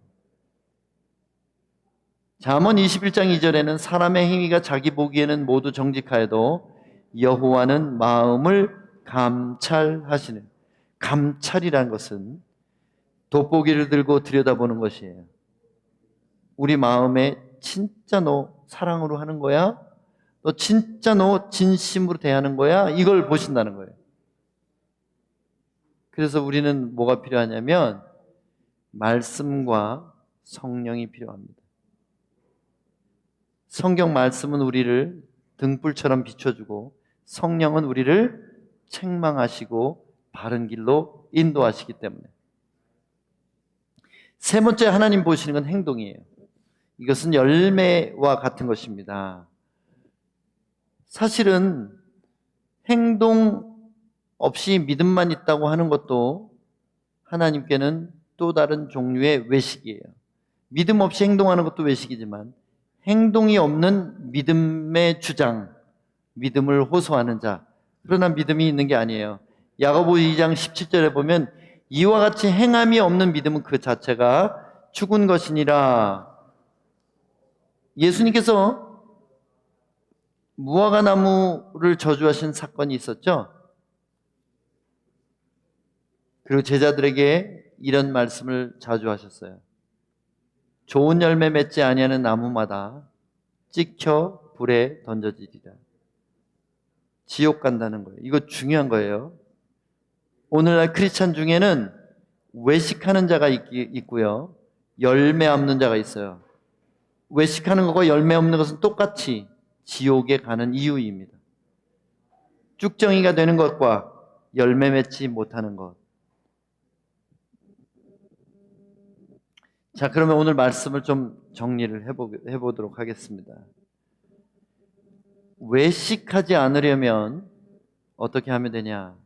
잠언 21장 2절에는 사람의 행위가 자기 보기에는 모두 정직하여도 여호와는 마음을 감찰하시는, 감찰이라는 것은 돋보기를 들고 들여다보는 것이에요. 우리 마음에 진짜 너 사랑으로 하는 거야? 너 진짜 너 진심으로 대하는 거야? 이걸 보신다는 거예요. 그래서 우리는 뭐가 필요하냐면 말씀과 성령이 필요합니다. 성경 말씀은 우리를 등불처럼 비춰주고 성령은 우리를 책망하시고 바른 길로 인도하시기 때문에. 세 번째, 하나님 보시는 건 행동이에요. 이것은 열매와 같은 것입니다. 사실은 행동 없이 믿음만 있다고 하는 것도 하나님께는 또 다른 종류의 외식이에요. 믿음 없이 행동하는 것도 외식이지만 행동이 없는 믿음의 주장, 믿음을 호소하는 자, 그러나 믿음이 있는 게 아니에요. 야고보 2장 17절에 보면 이와 같이 행함이 없는 믿음은 그 자체가 죽은 것이니라. 예수님께서 무화과 나무를 저주하신 사건이 있었죠. 그리고 제자들에게 이런 말씀을 자주 하셨어요. 좋은 열매 맺지 아니하는 나무마다 찍혀 불에 던져지리라. 지옥 간다는 거예요. 이거 중요한 거예요. 오늘날 크리스찬 중에는 외식하는 자가 있고요, 열매 없는 자가 있어요. 외식하는 것과 열매 없는 것은 똑같이 지옥에 가는 이유입니다. 쭉정이가 되는 것과 열매 맺지 못하는 것. 자, 그러면 오늘 말씀을 좀 정리를 해보도록 하겠습니다. 외식하지 않으려면 어떻게 하면 되냐?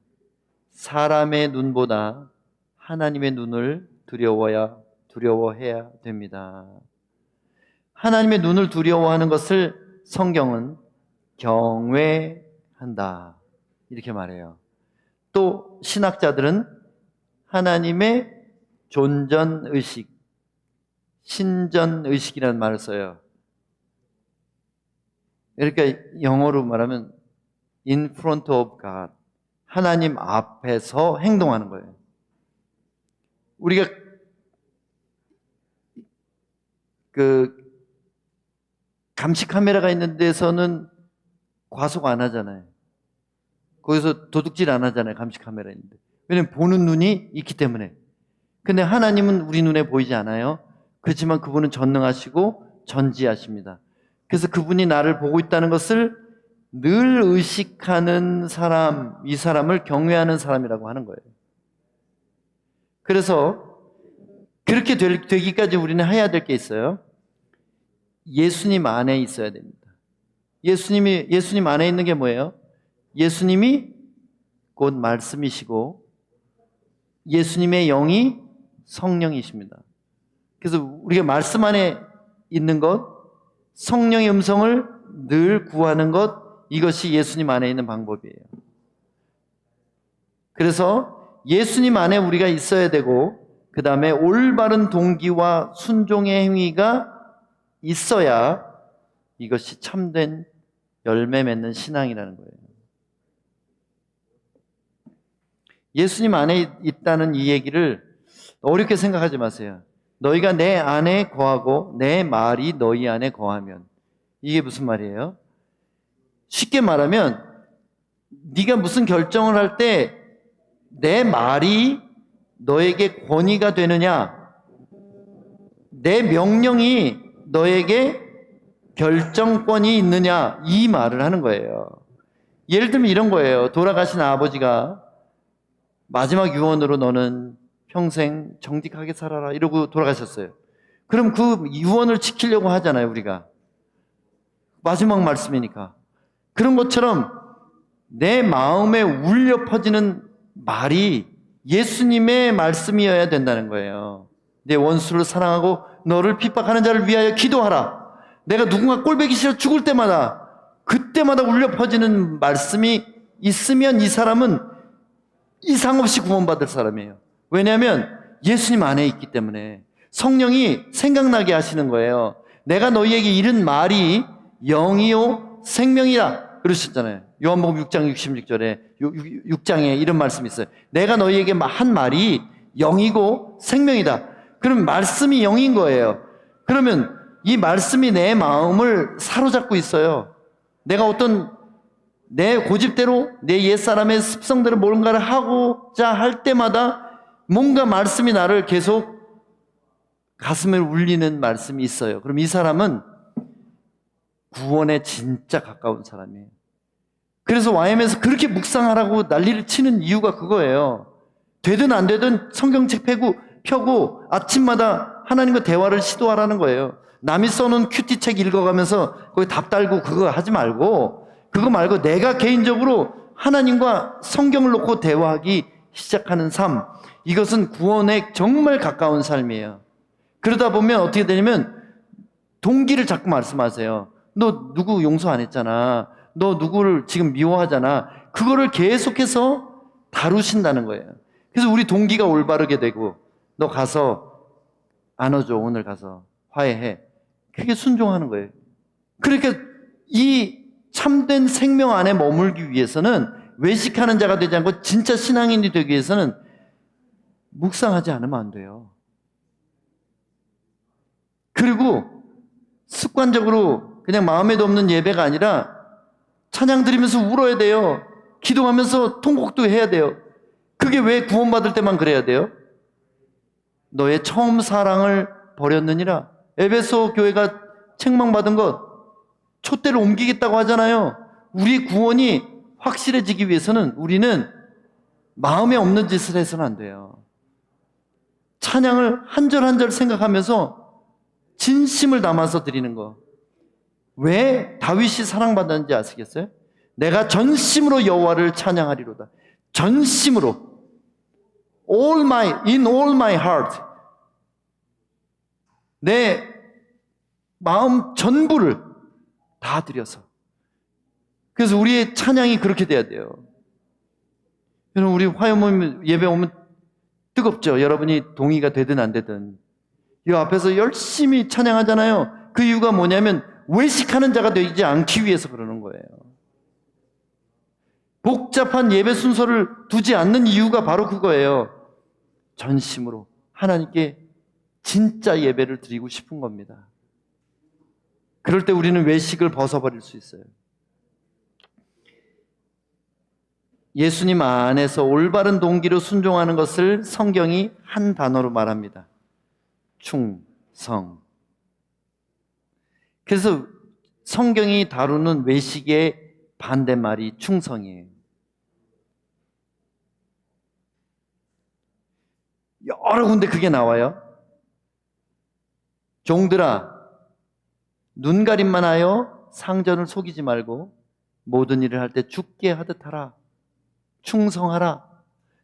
사람의 눈보다 하나님의 눈을 두려워해야 됩니다. 하나님의 눈을 두려워하는 것을 성경은 경외한다, 이렇게 말해요. 또 신학자들은 하나님의 존전의식, 신전의식이라는 말을 써요. 그러니까 영어로 말하면 in front of God, 하나님 앞에서 행동하는 거예요. 우리가 감시 카메라가 있는 데서는 과속 안 하잖아요. 거기서 도둑질 안 하잖아요. 감시 카메라 있는데. 왜냐면 보는 눈이 있기 때문에. 근데 하나님은 우리 눈에 보이지 않아요. 그렇지만 그분은 전능하시고 전지하십니다. 그래서 그분이 나를 보고 있다는 것을 늘 의식하는 사람, 이 사람을 경외하는 사람이라고 하는 거예요. 그래서 그렇게 되기까지 우리는 해야 될 게 있어요. 예수님 안에 있어야 됩니다. 예수님 안에 있는 게 뭐예요? 예수님이 곧 말씀이시고 예수님의 영이 성령이십니다. 그래서 우리가 말씀 안에 있는 것, 성령의 음성을 늘 구하는 것, 이것이 예수님 안에 있는 방법이에요. 그래서 예수님 안에 우리가 있어야 되고, 그 다음에 올바른 동기와 순종의 행위가 있어야 이것이 참된 열매 맺는 신앙이라는 거예요. 예수님 안에 있다는 이 얘기를 어렵게 생각하지 마세요. 너희가 내 안에 거하고 내 말이 너희 안에 거하면. 이게 무슨 말이에요? 쉽게 말하면 네가 무슨 결정을 할 때 내 말이 너에게 권위가 되느냐? 내 명령이 너에게 결정권이 있느냐? 이 말을 하는 거예요. 예를 들면 이런 거예요. 돌아가신 아버지가 마지막 유언으로 너는 평생 정직하게 살아라 이러고 돌아가셨어요. 그럼 그 유언을 지키려고 하잖아요, 우리가. 마지막 말씀이니까. 그런 것처럼 내 마음에 울려 퍼지는 말이 예수님의 말씀이어야 된다는 거예요. 내 원수를 사랑하고 너를 핍박하는 자를 위하여 기도하라. 내가 누군가 꼴보기 싫어 죽을 때마다 그때마다 울려 퍼지는 말씀이 있으면 이 사람은 이상 없이 구원받을 사람이에요. 왜냐하면 예수님 안에 있기 때문에 성령이 생각나게 하시는 거예요. 내가 너희에게 이른 말이 영이요 생명이라 그러셨잖아요. 요한복음 6장 66절에 6장에 이런 말씀이 있어요. 내가 너희에게 한 말이 영이고 생명이다. 그럼 말씀이 영인 거예요. 그러면 이 말씀이 내 마음을 사로잡고 있어요. 내가 어떤 내 고집대로 내 옛사람의 습성대로 뭔가를 하고자 할 때마다 뭔가 말씀이 나를 계속 가슴을 울리는 말씀이 있어요. 그럼 이 사람은 구원에 진짜 가까운 사람이에요. 그래서 YM에서 그렇게 묵상하라고 난리를 치는 이유가 그거예요. 되든 안 되든 성경책 펴고 아침마다 하나님과 대화를 시도하라는 거예요. 남이 써놓은 큐티책 읽어가면서 거기 답 달고 그거 하지 말고, 그거 말고 내가 개인적으로 하나님과 성경을 놓고 대화하기 시작하는 삶, 이것은 구원에 정말 가까운 삶이에요. 그러다 보면 어떻게 되냐면 동기를 자꾸 말씀하세요. 너 누구 용서 안 했잖아. 너 누구를 지금 미워하잖아. 그거를 계속해서 다루신다는 거예요. 그래서 우리 동기가 올바르게 되고, 너 가서 안아줘, 오늘 가서 화해해. 그게 순종하는 거예요. 그러니까 이 참된 생명 안에 머물기 위해서는, 외식하는 자가 되지 않고 진짜 신앙인이 되기 위해서는 묵상하지 않으면 안 돼요. 그리고 습관적으로 그냥 마음에도 없는 예배가 아니라 찬양 드리면서 울어야 돼요. 기도하면서 통곡도 해야 돼요. 그게 왜 구원받을 때만 그래야 돼요? 너의 처음 사랑을 버렸느니라. 에베소 교회가 책망받은 것, 촛대를 옮기겠다고 하잖아요. 우리 구원이 확실해지기 위해서는 우리는 마음에 없는 짓을 해서는 안 돼요. 찬양을 한 절 한 절 생각하면서 진심을 담아서 드리는 거. 왜 다윗이 사랑받았는지 아시겠어요? 내가 전심으로 여호와를 찬양하리로다. 전심으로. in all my heart. 내 마음 전부를 다 드려서. 그래서 우리의 찬양이 그렇게 돼야 돼요. 여러분, 우리 화요 모임 예배 오면 뜨겁죠? 여러분이 동의가 되든 안 되든. 이 앞에서 열심히 찬양하잖아요. 그 이유가 뭐냐면 외식하는 자가 되지 않기 위해서 그러는 거예요. 복잡한 예배 순서를 두지 않는 이유가 바로 그거예요. 전심으로 하나님께 진짜 예배를 드리고 싶은 겁니다. 그럴 때 우리는 외식을 벗어버릴 수 있어요. 예수님 안에서 올바른 동기로 순종하는 것을 성경이 한 단어로 말합니다. 충성. 그래서 성경이 다루는 외식의 반대말이 충성이에요. 여러 군데 그게 나와요. 종들아, 눈가림만 하여 상전을 속이지 말고 모든 일을 할 때 죽게 하듯 하라. 충성하라.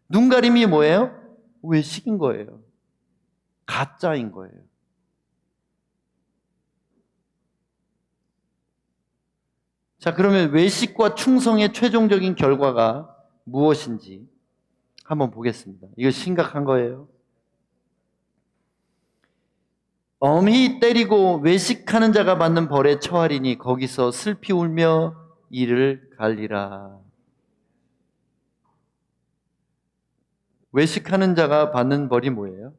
눈가림이 뭐예요? 외식인 거예요. 가짜인 거예요. 자, 그러면 외식과 충성의 최종적인 결과가 무엇인지 한번 보겠습니다. 이거 심각한 거예요. 엄히 때리고 외식하는 자가 받는 벌에 처하리니 거기서 슬피 울며 이를 갈리라. 외식하는 자가 받는 벌이 뭐예요?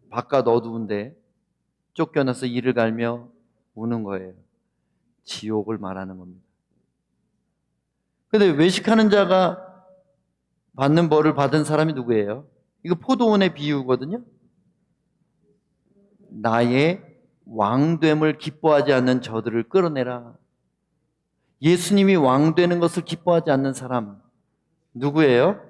바깥 어두운데 쫓겨나서 이를 갈며 우는 거예요. 지옥을 말하는 겁니다. 그런데 외식하는 자가 받는 벌을 받은 사람이 누구예요? 이거 포도원의 비유거든요. 나의 왕됨을 기뻐하지 않는 저들을 끌어내라. 예수님이 왕되는 것을 기뻐하지 않는 사람 누구예요?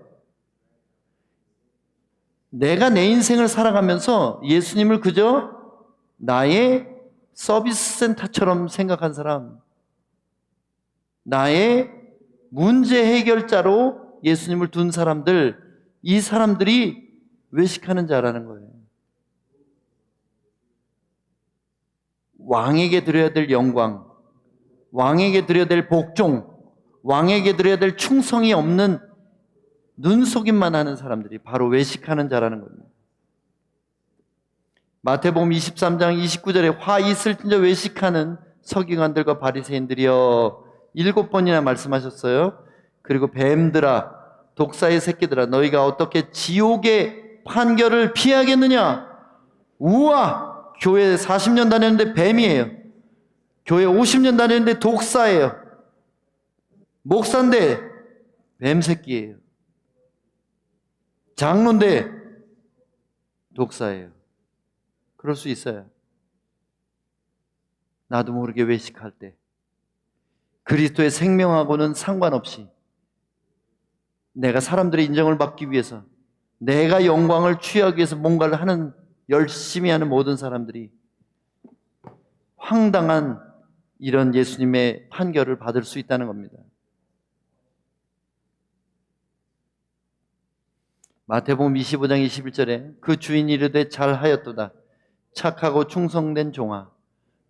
내가 내 인생을 살아가면서 예수님을 그저 나의 서비스 센터처럼 생각한 사람, 나의 문제 해결자로 예수님을 둔 사람들, 이 사람들이 외식하는 자라는 거예요. 왕에게 드려야 될 영광, 왕에게 드려야 될 복종, 왕에게 드려야 될 충성이 없는 눈속임만 하는 사람들이 바로 외식하는 자라는 겁니다. 마태복음 23장 29절에 화 있을진저 외식하는 서기관들과 바리새인들이여 7번이나 말씀하셨어요. 그리고 뱀들아 독사의 새끼들아 너희가 어떻게 지옥의 판결을 피하겠느냐. 우와, 교회 40년 다녔는데 뱀이에요. 교회 50년 다녔는데 독사예요. 목사인데 뱀 새끼예요. 장로인데 독사예요. 그럴 수 있어요. 나도 모르게 외식할 때 그리스도의 생명하고는 상관없이 내가 사람들의 인정을 받기 위해서 내가 영광을 취하기 위해서 뭔가를 하는, 열심히 하는 모든 사람들이 황당한 이런 예수님의 판결을 받을 수 있다는 겁니다. 마태복음 25장 21절에 그 주인이 이르되 잘하였도다 착하고 충성된 종아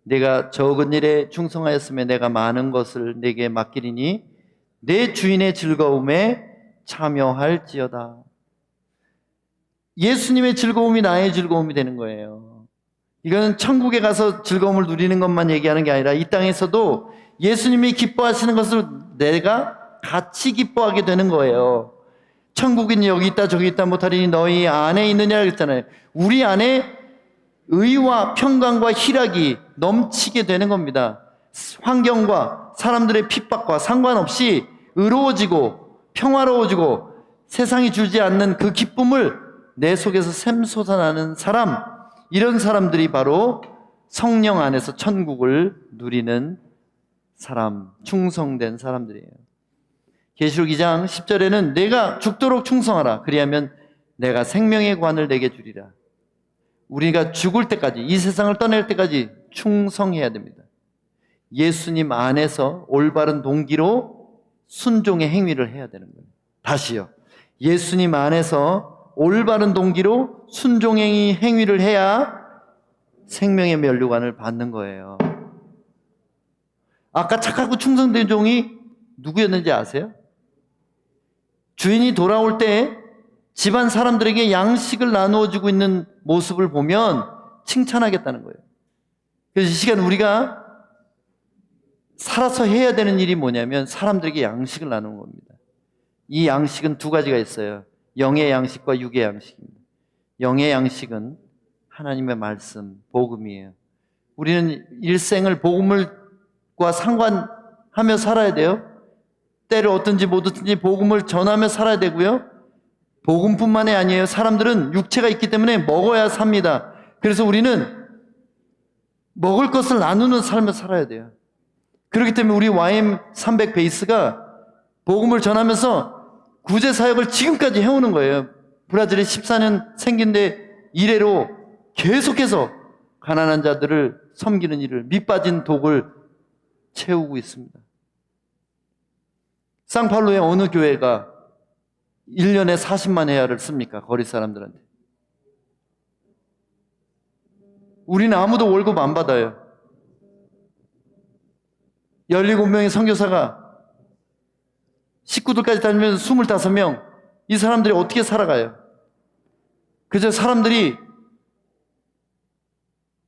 내가 적은 일에 충성하였으면 내가 많은 것을 내게 맡기리니 내 주인의 즐거움에 참여할지어다. 예수님의 즐거움이 나의 즐거움이 되는 거예요. 이거는 천국에 가서 즐거움을 누리는 것만 얘기하는 게 아니라 이 땅에서도 예수님이 기뻐하시는 것을 내가 같이 기뻐하게 되는 거예요. 천국은 여기 있다 저기 있다 못하리니 너희 안에 있느냐 그랬잖아요. 우리 안에 의와 평강과 희락이 넘치게 되는 겁니다. 환경과 사람들의 핍박과 상관없이 의로워지고 평화로워지고 세상이 주지 않는 그 기쁨을 내 속에서 샘솟아나는 사람, 이런 사람들이 바로 성령 안에서 천국을 누리는 사람, 충성된 사람들이에요. 계시록 2장 10절에는 내가 죽도록 충성하라. 그리하면 내가 생명의 관을 내게 주리라. 우리가 죽을 때까지, 이 세상을 떠날 때까지 충성해야 됩니다. 예수님 안에서 올바른 동기로 순종의 행위를 해야 되는 거예요. 다시요. 예수님 안에서 올바른 동기로 순종의 행위를 해야 생명의 면류관을 받는 거예요. 아까 착하고 충성된 종이 누구였는지 아세요? 주인이 돌아올 때 집안 사람들에게 양식을 나누어 주고 있는 모습을 보면 칭찬하겠다는 거예요. 그래서 이 시간 우리가 살아서 해야 되는 일이 뭐냐면 사람들에게 양식을 나누는 겁니다. 이 양식은 두 가지가 있어요. 영의 양식과 육의 양식입니다. 영의 양식은 하나님의 말씀, 복음이에요. 우리는 일생을 복음과 상관하며 살아야 돼요. 때를 얻든지 못 얻든지 복음을 전하며 살아야 되고요. 복음뿐만이 아니에요. 사람들은 육체가 있기 때문에 먹어야 삽니다. 그래서 우리는 먹을 것을 나누는 삶을 살아야 돼요. 그렇기 때문에 우리 YM300 베이스가 복음을 전하면서 구제 사역을 지금까지 해오는 거예요. 브라질에 14년 생긴 데 이래로 계속해서 가난한 자들을 섬기는 일을, 밑빠진 독을 채우고 있습니다. 상파울루의 어느 교회가 1년에 40만 헤아를 씁니까? 거리 사람들한테. 우리는 아무도 월급 안 받아요. 17명의 선교사가 식구들까지 다니면서 25명, 이 사람들이 어떻게 살아가요? 그저 사람들이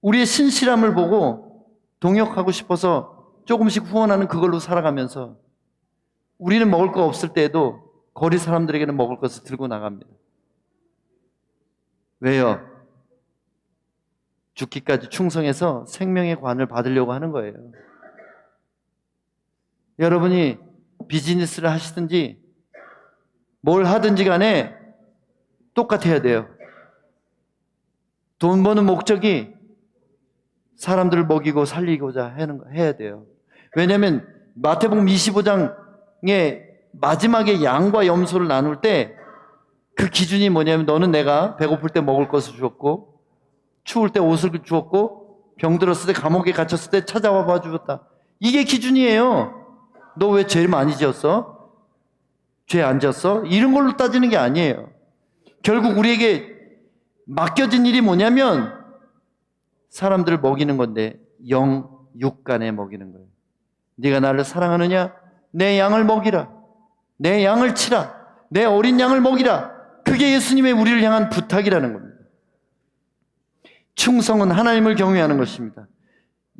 우리의 신실함을 보고 동역하고 싶어서 조금씩 후원하는 그걸로 살아가면서 우리는 먹을 거 없을 때에도 거리 사람들에게는 먹을 것을 들고 나갑니다. 왜요? 죽기까지 충성해서 생명의 관을 받으려고 하는 거예요. 여러분이 비즈니스를 하시든지 뭘 하든지 간에 똑같아야 돼요. 돈 버는 목적이 사람들을 먹이고 살리고자 해야 돼요. 왜냐하면 마태복음 25장의 마지막에 양과 염소를 나눌 때 그 기준이 뭐냐면 너는 내가 배고플 때 먹을 것을 주었고 추울 때 옷을 주었고 병들었을 때 감옥에 갇혔을 때 찾아와 봐 주었다. 이게 기준이에요. 너 왜 죄를 많이 지었어? 죄 안 지었어? 이런 걸로 따지는 게 아니에요. 결국 우리에게 맡겨진 일이 뭐냐면 사람들을 먹이는 건데 육간에 먹이는 거예요. 네가 나를 사랑하느냐? 내 양을 먹이라. 내 양을 치라. 내 어린 양을 먹이라. 그게 예수님의 우리를 향한 부탁이라는 겁니다. 충성은 하나님을 경외하는 것입니다.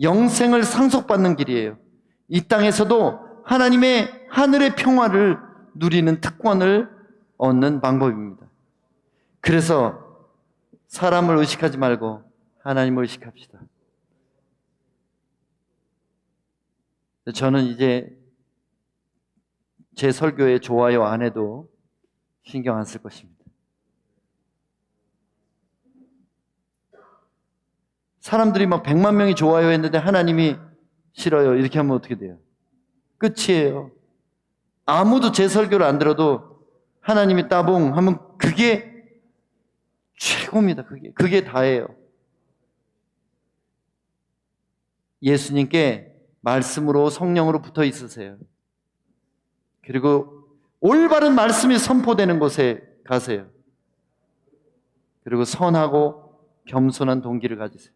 영생을 상속받는 길이에요. 이 땅에서도 하나님의 하늘의 평화를 누리는 특권을 얻는 방법입니다. 그래서 사람을 의식하지 말고 하나님을 의식합시다. 저는 이제 제 설교에 좋아요 안 해도 신경 안 쓸 것입니다. 사람들이 막 100만 명이 좋아요 했는데 하나님이 싫어요 이렇게 하면 어떻게 돼요? 끝이에요. 아무도 제 설교를 안 들어도 하나님이 따봉 하면 그게 최고입니다. 그게 다예요. 예수님께 말씀으로 성령으로 붙어 있으세요. 그리고 올바른 말씀이 선포되는 곳에 가세요. 그리고 선하고 겸손한 동기를 가지세요.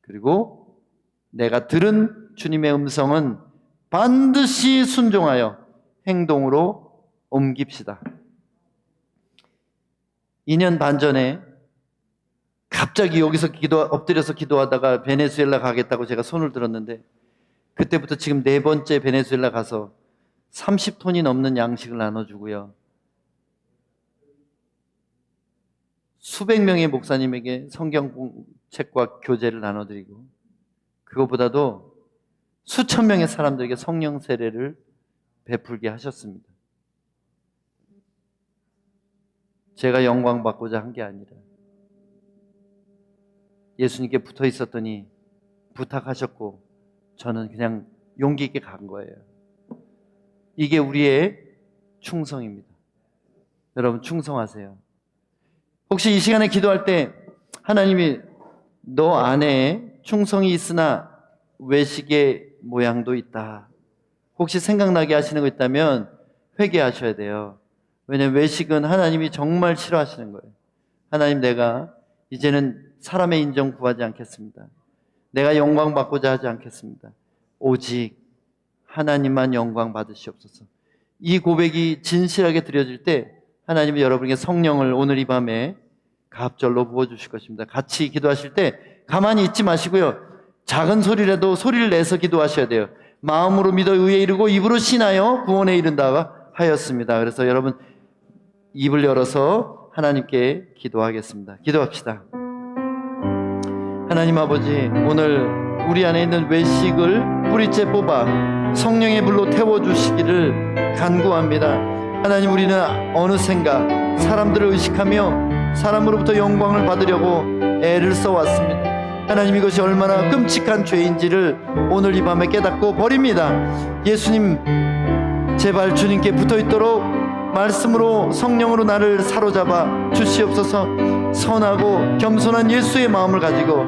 그리고 내가 들은 주님의 음성은 반드시 순종하여 행동으로 옮깁시다. 2년 반 전에 갑자기 여기서 엎드려서 기도하다가 베네수엘라 가겠다고 제가 손을 들었는데 그때부터 지금 4번째 베네수엘라 가서 30톤이 넘는 양식을 나눠주고요. 수백 명의 목사님에게 성경책과 교재를 나눠드리고 그것보다도 수천 명의 사람들에게 성령 세례를 베풀게 하셨습니다. 제가 영광 받고자 한 게 아니라 예수님께 붙어 있었더니 부탁하셨고 저는 그냥 용기 있게 간 거예요. 이게 우리의 충성입니다. 여러분 충성하세요. 혹시 이 시간에 기도할 때 하나님이 너 안에 충성이 있으나 외식의 모양도 있다. 혹시 생각나게 하시는 거 있다면 회개하셔야 돼요. 왜냐하면 외식은 하나님이 정말 싫어하시는 거예요. 하나님 내가 이제는 사람의 인정 구하지 않겠습니다. 내가 영광 받고자 하지 않겠습니다. 오직 하나님만 영광 받으시옵소서. 이 고백이 진실하게 드려질 때 하나님이 여러분에게 성령을 오늘 이 밤에 갑절로 부어주실 것입니다. 같이 기도하실 때 가만히 있지 마시고요. 작은 소리라도 소리를 내서 기도하셔야 돼요. 마음으로 믿어 의에 이르고 입으로 신하여 구원에 이른다 하였습니다. 그래서 여러분 입을 열어서 하나님께 기도하겠습니다. 기도합시다. 하나님 아버지, 오늘 우리 안에 있는 외식을 뿌리째 뽑아 성령의 불로 태워주시기를 간구합니다. 하나님, 우리는 어느샌가 사람들을 의식하며 사람으로부터 영광을 받으려고 애를 써왔습니다. 하나님, 이것이 얼마나 끔찍한 죄인지를 오늘 이 밤에 깨닫고 버립니다. 예수님, 제발 주님께 붙어있도록 말씀으로 성령으로 나를 사로잡아 주시옵소서. 선하고 겸손한 예수의 마음을 가지고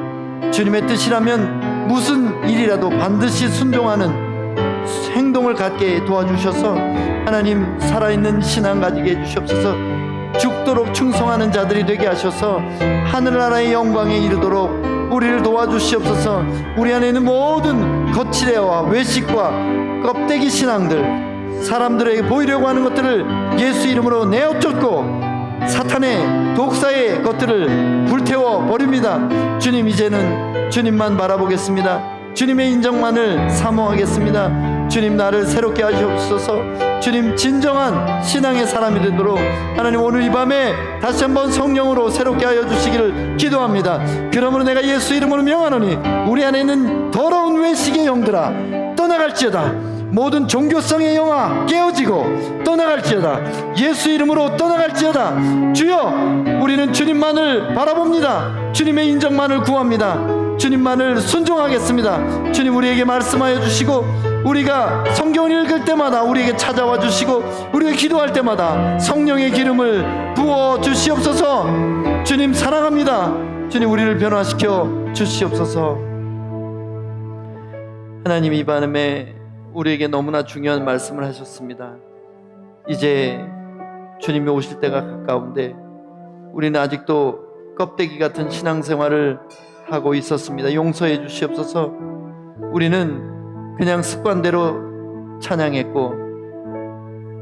주님의 뜻이라면 무슨 일이라도 반드시 순종하는 행동을 갖게 도와주셔서 하나님 살아있는 신앙 가지게 해주시옵소서. 죽도록 충성하는 자들이 되게 하셔서 하늘나라의 영광에 이르도록 우리를 도와주시옵소서. 우리 안에 있는 모든 거칠애와 외식과 껍데기 신앙들, 사람들에게 보이려고 하는 것들을 예수 이름으로 내어 쫓고 사탄의 독사의 것들을 불태워 버립니다. 주님, 이제는 주님만 바라보겠습니다. 주님의 인정만을 사모하겠습니다. 주님, 나를 새롭게 하시옵소서. 주님, 진정한 신앙의 사람이 되도록 하나님 오늘 이 밤에 다시 한번 성령으로 새롭게 하여 주시기를 기도합니다. 그러므로 내가 예수 이름으로 명하노니 우리 안에 있는 더러운 외식의 영들아 떠나갈지어다. 모든 종교성의 영화 깨어지고 떠나갈지어다. 예수 이름으로 떠나갈지어다. 주여, 우리는 주님만을 바라봅니다. 주님의 인정만을 구합니다. 주님만을 순종하겠습니다. 주님, 우리에게 말씀하여 주시고, 우리가 성경을 읽을 때마다 우리에게 찾아와 주시고, 우리가 기도할 때마다 성령의 기름을 부어 주시옵소서. 주님 사랑합니다. 주님, 우리를 변화시켜 주시옵소서. 하나님, 이 밤에 우리에게 너무나 중요한 말씀을 하셨습니다. 이제 주님이 오실 때가 가까운데 우리는 아직도 껍데기 같은 신앙생활을 하고 있었습니다. 용서해 주시옵소서. 우리는 그냥 습관대로 찬양했고,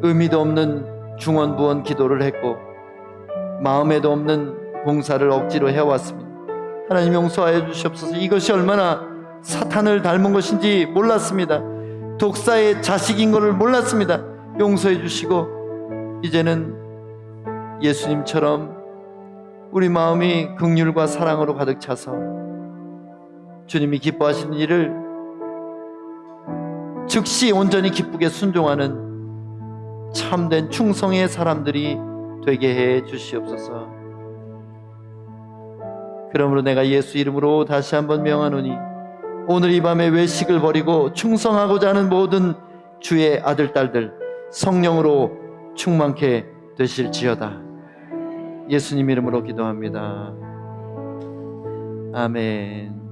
의미도 없는 중언부언 기도를 했고, 마음에도 없는 봉사를 억지로 해왔습니다. 하나님, 용서하여 주시옵소서. 이것이 얼마나 사탄을 닮은 것인지 몰랐습니다. 독사의 자식인 것을 몰랐습니다. 용서해 주시고, 이제는 예수님처럼 우리 마음이 긍휼과 사랑으로 가득 차서 주님이 기뻐하시는 일을 즉시 온전히 기쁘게 순종하는 참된 충성의 사람들이 되게 해 주시옵소서. 그러므로 내가 예수 이름으로 다시 한번 명하노니, 오늘 이 밤에 외식을 버리고 충성하고자 하는 모든 주의 아들 딸들 성령으로 충만케 되실지어다. 예수님 이름으로 기도합니다. 아멘.